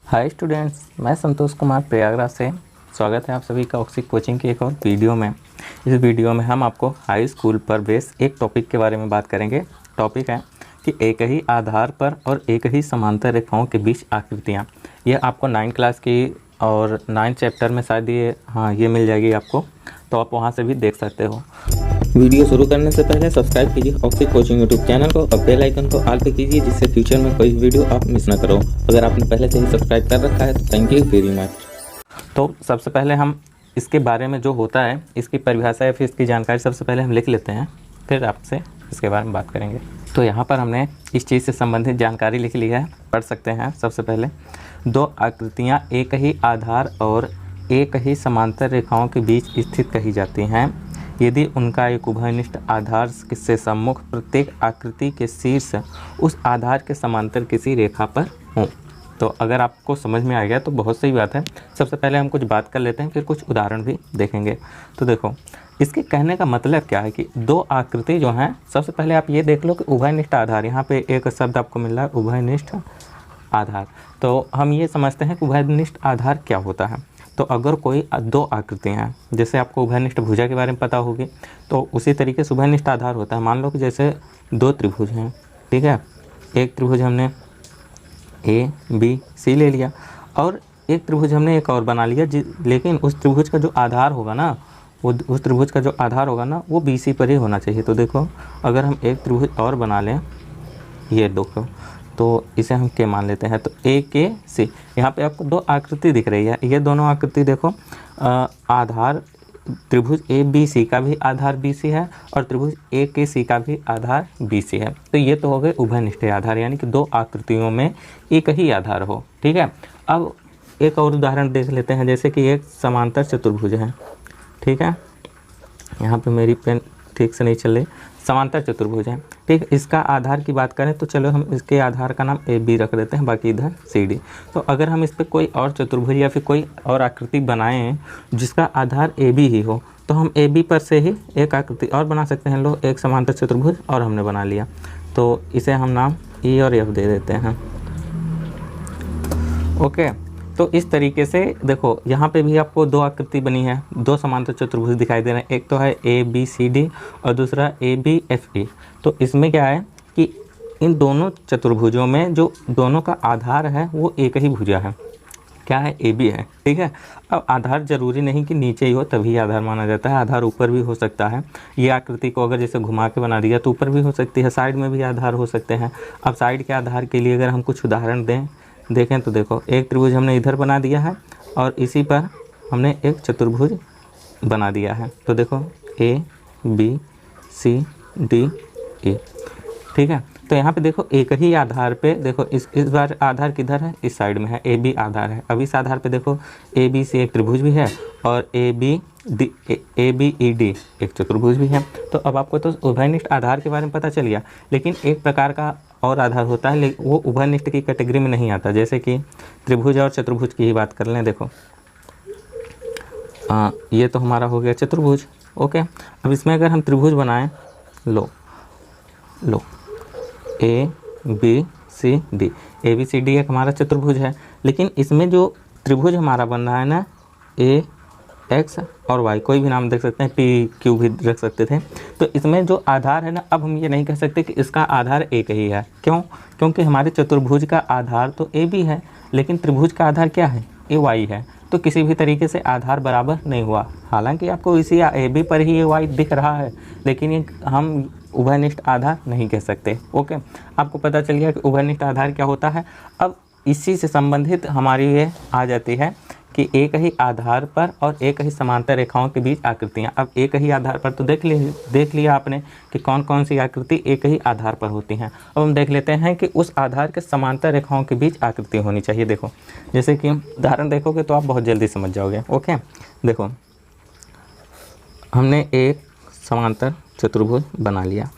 Hi students, मैं संतोष कुमार प्रयागराज से। स्वागत है आप सभी का ऑक्सी कोचिंग की एक और वीडियो में। इस वीडियो में हम आपको हाई स्कूल पर बेस एक टॉपिक के बारे में बात करेंगे। टॉपिक है कि एक ही आधार पर और एक ही समांतर रेखाओं के बीच आकृतियाँ। ये आपको 9 क्लास की और 9 चैप्टर में शायद ये मिल जाएगी आपको, तो आप वहाँ से भी देख सकते हो। वीडियो शुरू करने से पहले सब्सक्राइब कीजिए ऑक्सी कोचिंग यूट्यूब चैनल को और बेल आइकन को ऑल पे कीजिए, जिससे फ्यूचर में कोई वीडियो आप मिस ना करो। अगर आपने पहले से ही सब्सक्राइब कर रखा है तो थैंक यू वेरी मच। तो सबसे पहले हम इसके बारे में जो होता है, इसकी परिभाषा या फिर इसकी जानकारी सबसे पहले हम लिख लेते हैं, फिर आपसे इसके बारे में बात करेंगे। तो यहाँ पर हमने इस चीज़ से संबंधित जानकारी लिख ली है, पढ़ सकते हैं। सबसे पहले दो आकृतियाँ एक ही आधार और एक ही समांतर रेखाओं के बीच स्थित कही जाती हैं यदि उनका एक उभयनिष्ठ आधार से सम्मुख प्रत्येक आकृति के शीर्ष उस आधार के समांतर किसी रेखा पर हों। तो अगर आपको समझ में आ गया तो बहुत सही बात है। सबसे पहले हम कुछ बात कर लेते हैं, फिर कुछ उदाहरण भी देखेंगे। तो देखो, इसके कहने का मतलब क्या है कि दो आकृति जो हैं, सबसे पहले आप ये देख लो कि उभयनिष्ठ आधार, यहाँ पे एक शब्द आपको मिल रहा है उभयनिष्ठ आधार। तो हम ये समझते हैं कि उभयनिष्ठ आधार क्या होता है। तो अगर कोई दो आकृतियाँ हैं, जैसे आपको उभयनिष्ठ भुजा के बारे में पता होगी, तो उसी तरीके से उभयनिष्ठ आधार होता है। मान लो कि जैसे दो त्रिभुज हैं, ठीक है, एक त्रिभुज हमने ए बी सी ले लिया और एक त्रिभुज हमने एक और बना लिया, लेकिन उस त्रिभुज का जो आधार होगा ना, उस त्रिभुज का जो आधार होगा ना, वो बी सी पर ही होना चाहिए। तो देखो, अगर हम एक त्रिभुज और बना लें, ये देखो, तो इसे हम के मान लेते हैं। तो ए के सी, यहाँ पे आपको दो आकृति दिख रही है। ये दोनों आकृति देखो, आधार त्रिभुज ए बी सी का भी आधार बी सी है और त्रिभुज ए के सी का भी आधार बी सी है। तो ये तो हो गए उभयनिष्ठ आधार, यानी कि दो आकृतियों में एक ही आधार हो, ठीक है। अब एक और उदाहरण देख लेते हैं, जैसे कि एक समांतर चतुर्भुज है, ठीक है। यहाँ पे मेरी पेन ठीक से नहीं चल रही। समांतर चतुर्भुज है, ठीक। इसका आधार की बात करें तो चलो हम इसके आधार का नाम ए बी रख देते हैं, बाकी इधर सी डी। तो अगर हम इस पर कोई और चतुर्भुज या फिर कोई और आकृति बनाएं जिसका आधार ए बी ही हो, तो हम ए बी पर से ही एक आकृति और बना सकते हैं। लो, एक समांतर चतुर्भुज और हमने बना लिया, तो इसे हम नाम ई और एफ दे देते हैं, ओके। तो इस तरीके से देखो, यहाँ पे भी आपको दो आकृति बनी है, दो समांतर चतुर्भुज दिखाई दे रहे हैं। एक तो है ए बी सी डी और दूसरा ए बी एफ ई। तो इसमें क्या है कि इन दोनों चतुर्भुजों में जो दोनों का आधार है वो एक ही भुजा है, क्या है, ए बी है, ठीक है। अब आधार जरूरी नहीं कि नीचे ही हो तभी आधार माना जाता है, आधार ऊपर भी हो सकता है। ये आकृति को अगर जैसे घुमा के बना दिया तो ऊपर भी हो सकती है, साइड में भी आधार हो सकते हैं। अब साइड के आधार के लिए अगर हम कुछ उदाहरण देखें तो देखो, एक त्रिभुज हमने इधर बना दिया है और इसी पर हमने एक चतुर्भुज बना दिया है। तो देखो, ए बी सी डी ई, ठीक है। तो यहाँ पे देखो, एक ही आधार पे देखो, इस बार आधार किधर है, इस साइड में है, ए बी आधार है। अब इस आधार पे देखो, ए बी सी एक त्रिभुज भी है और ए बी ई डी एक चतुर्भुज भी है। तो अब आपको तो उभयनिष्ठ आधार के बारे में पता चल गया, लेकिन एक प्रकार का और आधार होता है, लेकिन वो उभयनिष्ठ की कैटेगरी में नहीं आता। जैसे कि त्रिभुज और चतुर्भुज की ही बात कर लें, देखो ये तो हमारा हो गया चतुर्भुज, ओके। अब इसमें अगर हम त्रिभुज बनाएं, लो A B C D, A B C D एक हमारा चतुर्भुज है, लेकिन इसमें जो त्रिभुज हमारा बन रहा है ना, ए एक्स और वाई, कोई भी नाम देख सकते हैं, पी क्यू भी रख सकते थे। तो इसमें जो आधार है ना, अब हम ये नहीं कह सकते कि इसका आधार एक ही है। क्यों? क्योंकि हमारे चतुर्भुज का आधार तो ए बी है, लेकिन त्रिभुज का आधार क्या है, ए वाई है। तो किसी भी तरीके से आधार बराबर नहीं हुआ। हालांकि आपको इसी ए बी पर ही ए वाई दिख रहा है, लेकिन ये हम उभयनिष्ठ आधार नहीं कह सकते, ओके। आपको पता चल गया कि उभयनिष्ठ आधार क्या होता है। अब इसी से संबंधित हमारी ये आ जाती है कि एक ही आधार पर और एक ही समांतर रेखाओं के बीच आकृतियाँ। अब एक ही आधार पर तो देख लिया आपने कि कौन कौन सी आकृति एक ही आधार पर होती हैं। अब हम देख लेते हैं कि उस आधार के समांतर रेखाओं के बीच आकृति होनी चाहिए। देखो, जैसे कि उदाहरण देखोगे तो आप बहुत जल्दी समझ जाओगे, ओके। देखो, हमने एक समांतर चतुर्भुज बना लिया,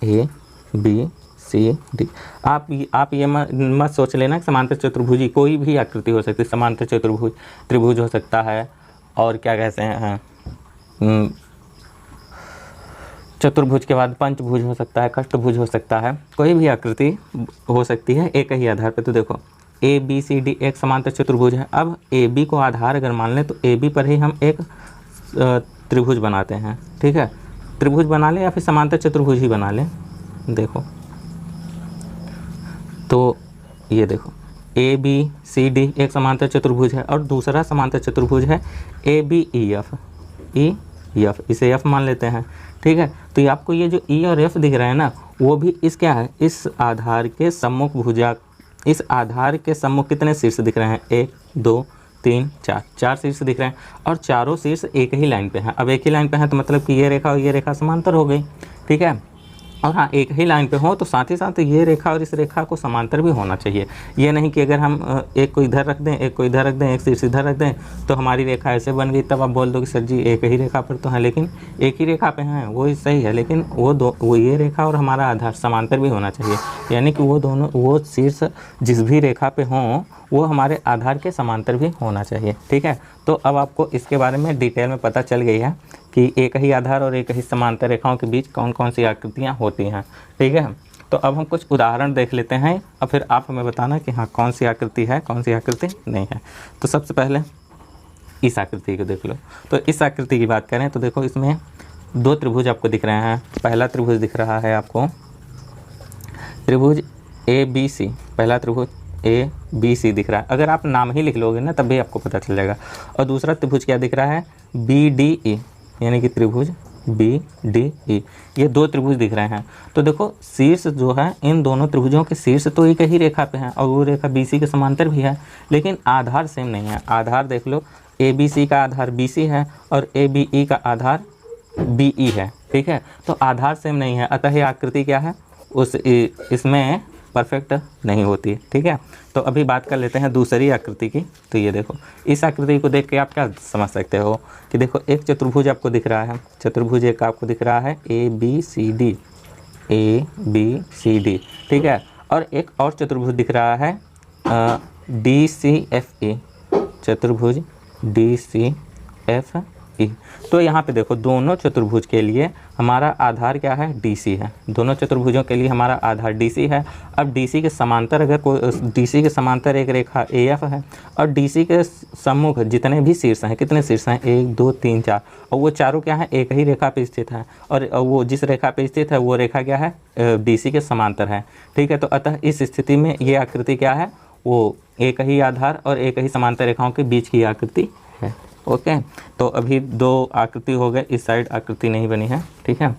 ए बी सी डी। आप ये मत सोच लेना कि समांतर चतुर्भुज कोई भी आकृति हो सकती है। समांतर चतुर्भुज त्रिभुज हो सकता है, और क्या कहते हैं, चतुर्भुज के बाद पंचभुज हो सकता है, कष्टभुज हो सकता है, कोई भी आकृति हो सकती है एक ही आधार पर। तो देखो, ए बी सी डी एक समांतर चतुर्भुज है। अब ए बी को आधार अगर मान लें तो ए बी पर ही हम एक त्रिभुज बनाते हैं, ठीक है। त्रिभुज बना लें या फिर समांतर चतुर्भुज ही बना लें। देखो तो ये देखो ए बी सी डी एक समांतर चतुर्भुज है और दूसरा समांतर चतुर्भुज है ए बी ई एफ, इसे एफ मान लेते हैं, ठीक है। तो ये आपको ये जो ई और एफ दिख रहा है ना, वो भी इस क्या है, इस आधार के सम्मुख भुजा, इस आधार के सम्मुख कितने शीर्ष दिख रहे हैं, 1 2 3 4, 4 शीर्ष दिख रहे हैं और चारों शीर्ष एक ही लाइन पे हैं। अब एक ही लाइन पे हैं तो मतलब कि ये रेखा और ये रेखा समांतर हो गई, ठीक है। और हाँ, एक ही लाइन पे हो तो साथ ही साथ ये रेखा और इस रेखा को समांतर भी होना चाहिए। ये नहीं कि अगर हम एक को इधर रख दें, एक को इधर रख दें, एक शीर्ष इधर रख दें तो हमारी रेखा ऐसे बन गई, तब आप बोल दो कि सर जी एक ही रेखा पर तो है, लेकिन एक ही रेखा पे हैं वो सही है, लेकिन वो ये रेखा और हमारा आधार समांतर भी होना चाहिए। यानी कि वो दोनों, वो शीर्ष जिस भी रेखा पे हों वो हमारे आधार के समांतर भी होना चाहिए, ठीक है। तो अब आपको इसके बारे में डिटेल में पता चल गई है कि एक ही आधार और एक ही समांतर रेखाओं के बीच कौन कौन सी आकृतियाँ होती हैं, ठीक है। तो अब हम कुछ उदाहरण देख लेते हैं और फिर आप हमें बताना कि हाँ कौन सी आकृति है, कौन सी आकृति नहीं है। तो सबसे पहले इस आकृति को देख लो। तो इस आकृति की बात करें तो देखो इसमें 2 त्रिभुज आपको दिख रहे हैं। पहला त्रिभुज दिख रहा है आपको त्रिभुज ए बी सी, पहला त्रिभुज ए बी सी दिख रहा है। अगर आप नाम ही लिख लोगे ना तब भी आपको पता चल जाएगा। और दूसरा त्रिभुज क्या दिख रहा है, बी डी ई, यानी कि त्रिभुज बी डी ई। ये 2 त्रिभुज दिख रहे हैं। तो देखो शीर्ष जो है, इन दोनों त्रिभुजों के शीर्ष तो एक ही रेखा पे हैं और वो रेखा बी सी के समांतर भी है, लेकिन आधार सेम नहीं है। आधार देख लो, ए बी सी का आधार बी सी है और ए बी ई का आधार बी ई है, ठीक है। तो आधार सेम नहीं है, अतः ये आकृति क्या है, इसमें परफेक्ट नहीं होती, ठीक है। तो अभी बात कर लेते हैं दूसरी आकृति की। तो ये देखो, इस आकृति को देख के आप क्या समझ सकते हो कि देखो एक चतुर्भुज आपको दिख रहा है, चतुर्भुज एक आपको दिख रहा है A B C D, A B C D, ठीक है। और एक और चतुर्भुज दिख रहा है डी सी एफ ई, चतुर्भुज डी सी एफ ई। तो यहाँ पे देखो दोनों चतुर्भुज के लिए हमारा आधार क्या है, DC है। दोनों चतुर्भुजों के लिए हमारा आधार DC है। अब DC के समांतर अगर कोई, DC के समांतर एक रेखा AF है और DC के सम्मुख जितने भी शीर्ष हैं, कितने शीर्ष हैं, 1 2 3 4, और वो चारों क्या है, एक ही रेखा पे स्थित है। और वो जिस रेखा पे स्थित है वो रेखा क्या है, DC के समांतर है, ठीक है। तो अतः इस स्थिति में ये आकृति क्या है, वो एक ही आधार और एक ही समांतर रेखाओं के बीच की आकृति है, ओके। तो अभी 2 आकृति हो गए, इस साइड आकृति नहीं बनी है, ठीक है।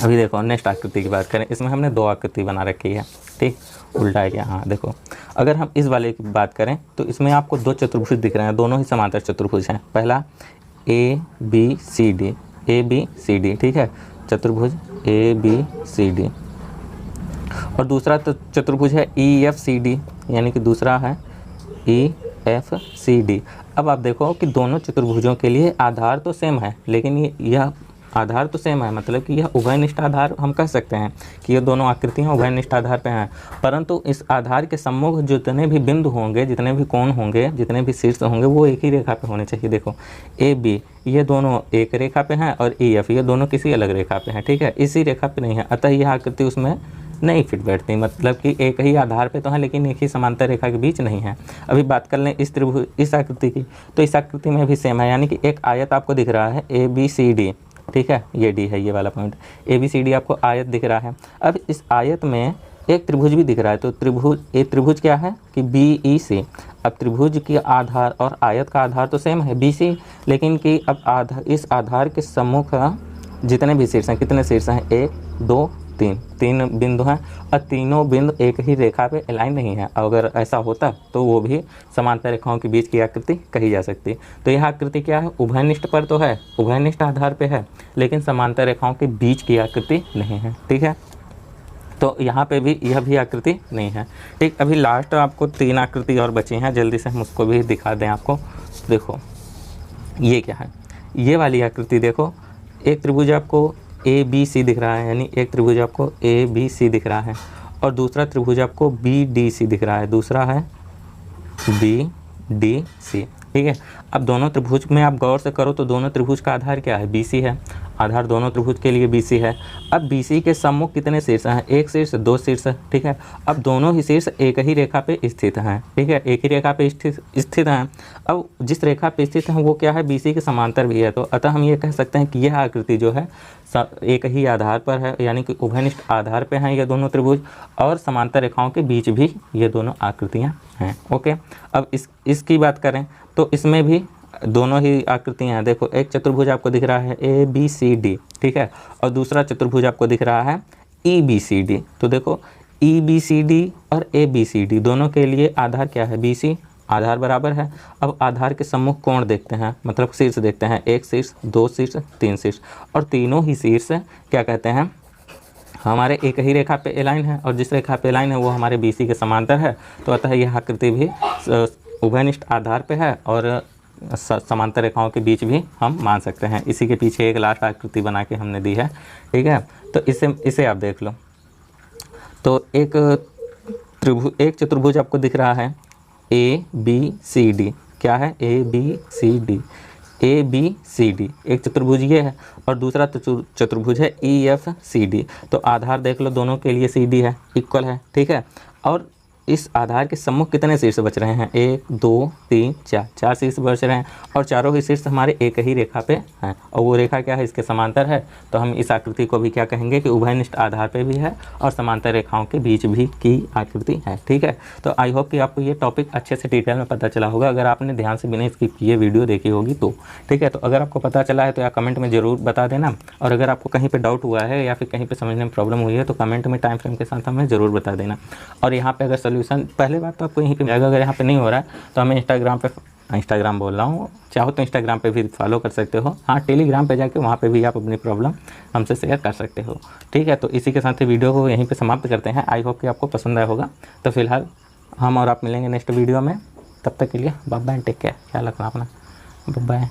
अभी देखो नेक्स्ट आकृति की बात करें, इसमें हमने 2 आकृति बना रखी है, ठीक। उल्टा है क्या, हाँ देखो, अगर हम इस वाले की बात करें तो इसमें आपको 2 चतुर्भुज दिख रहे हैं, दोनों ही समांतर चतुर्भुज हैं। पहला A B C D, A B C D, ठीक है, चतुर्भुज ए बी सी डी। और दूसरा चतुर्भुज है ई एफ सी डी, यानी कि दूसरा है ई एफ सी डी। अब आप देखो कि दोनों चतुर्भुजों के लिए आधार तो सेम है, लेकिन यह आधार तो सेम है, मतलब कि यह उभयनिष्ठ आधार हम कह सकते हैं कि ये दोनों आकृतियाँ उभयनिष्ठ आधार पे हैं। परंतु इस आधार के सम्मुख जितने भी बिंदु होंगे, जितने भी कोण होंगे, जितने भी शीर्ष होंगे, वो एक ही रेखा पे होने चाहिए। देखो ए बी ये दोनों एक रेखा पे हैं और ई एफ ये दोनों किसी अलग रेखा पे हैं, ठीक है, इसी रेखा पे नहीं है। अतः यह आकृति उसमें नहीं फिट बैठती, मतलब कि एक ही आधार पे तो है लेकिन एक ही समांतर रेखा के बीच नहीं है। अभी बात कर लें इस त्रिभुज, इस आकृति की, तो इस आकृति में भी सेम है, यानी कि एक आयत आपको दिख रहा है ए बी सी डी, ठीक है, ये डी है, ये वाला point A B C D आपको आयत दिख रहा है। अब इस आयत में एक त्रिभुज भी दिख रहा है, तो त्रिभुज क्या है कि बी ई सी। अब त्रिभुज की आधार और आयत का आधार तो सेम है बी सी, लेकिन कि अब इस आधार के सम्मुख जितने भी शीर्ष हैं, कितने शीर्ष हैं, 1 2 3 बिंदु हैं और तीनों बिंदु एक ही रेखा पे अलाइन नहीं है। अगर ऐसा होता तो वो भी समांतर रेखाओं के बीच की आकृति कही जा सकती। तो यह आकृति क्या है, उभयनिष्ठ पर तो है, उभयनिष्ठ आधार पे है, लेकिन समांतर रेखाओं के बीच की आकृति नहीं है, ठीक है। तो यहाँ पे भी यह भी आकृति नहीं है, ठीक। अभी लास्ट आपको 3 आकृति और बची हैं, जल्दी से हम उसको भी दिखा दें आपको। देखो ये क्या है, ये वाली आकृति देखो, एक त्रिभुज आपको ए बी सी दिख रहा है, यानी एक त्रिभुज आपको ए बी सी दिख रहा है और दूसरा त्रिभुज आपको बी डी सी दिख रहा है, दूसरा है बी डी सी, ठीक है। अब दोनों त्रिभुज में आप गौर से करो तो दोनों त्रिभुज का आधार क्या है, बी सी है आधार दोनों त्रिभुज के लिए BC है। अब BC के सम्मुख कितने शीर्ष हैं, एक शीर्ष दो शीर्ष, ठीक है। अब दोनों ही शीर्ष एक ही रेखा पे स्थित हैं, ठीक है, एक ही रेखा पे स्थित हैं। अब जिस रेखा पे स्थित हैं वो क्या है, BC के समांतर भी है। तो अतः हम ये कह सकते हैं कि यह आकृति जो है एक ही आधार पर है, यानी कि उभयनिष्ठ आधार पे हैं ये दोनों त्रिभुज, और समांतर रेखाओं के बीच भी ये दोनों आकृतियाँ हैं। ओके, अब इसकी बात करें तो इसमें भी दोनों ही आकृतियाँ हैं। देखो, एक चतुर्भुज आपको दिख रहा है ABCD, ठीक है, और दूसरा चतुर्भुज आपको दिख रहा है EBCD। तो देखो, EBCD और ABCD दोनों के लिए आधार क्या है, BC, आधार बराबर है। अब आधार के सम्मुख कोण देखते हैं, मतलब शीर्ष देखते हैं, एक शीर्ष दो शीर्ष तीन शीर्ष, और तीनों ही शीर्ष क्या कहते हैं, हमारे एक ही रेखा पे एलाइन है, और जिस रेखा पे एलाइन है वो हमारे BC के समांतर है। तो अतः यह आकृति भी उभयनिष्ठ आधार पे है और समांतर रेखाओं के बीच भी हम मान सकते हैं। इसी के पीछे एक लास्ट आकृति बना के हमने दी है, ठीक है। तो इसे आप देख लो। तो एक चतुर्भुज आपको दिख रहा है ABCD, क्या है, ABCD, एक चतुर्भुज ये है, और दूसरा चतुर्भुज है EFCD। तो आधार देख लो, दोनों के लिए CD है, इक्वल है, ठीक है। और इस आधार के सम्मुख कितने शीर्ष बच रहे हैं, एक दो तीन चार शीर्ष बच रहे हैं, और चारों ही शीर्ष हमारे एक ही रेखा पे हैं, और वो रेखा क्या है, इसके समांतर है। तो हम इस आकृति को भी क्या कहेंगे कि उभयनिष्ठ आधार पे भी है और समांतर रेखाओं के बीच भी की आकृति है, ठीक है। तो आई होप कि आपको ये टॉपिक अच्छे से डिटेल में पता चला होगा, अगर आपने ध्यान से बिना स्किप किए वीडियो देखी होगी तो, ठीक है। तो अगर आपको पता चला है तो या कमेंट में ज़रूर बता देना, और अगर आपको कहीं पर डाउट हुआ है या फिर कहीं पर समझने में प्रॉब्लम हुई है तो कमेंट में टाइम फ्रेम के साथ हमें ज़रूर बता देना। और यहाँ पर अगर पहले बात तो आपको यहीं पे मिलेगा, अगर यहाँ पे नहीं हो रहा है तो हमें इंस्टाग्राम बोल रहा हूँ, चाहो तो इंस्टाग्राम पे भी फॉलो कर सकते हो। हाँ, टेलीग्राम पे जाके वहाँ पे भी आप अपनी प्रॉब्लम हमसे शेयर कर सकते हो, ठीक है। तो इसी के साथ ही वीडियो को यहीं पे समाप्त करते हैं। आई होप कि आपको पसंद आया होगा। तो फिलहाल हम और आप मिलेंगे नेक्स्ट वीडियो में, तब तक के लिए बाय बाय, टेक केयर, ख्याल रखना अपना, बाय बाय।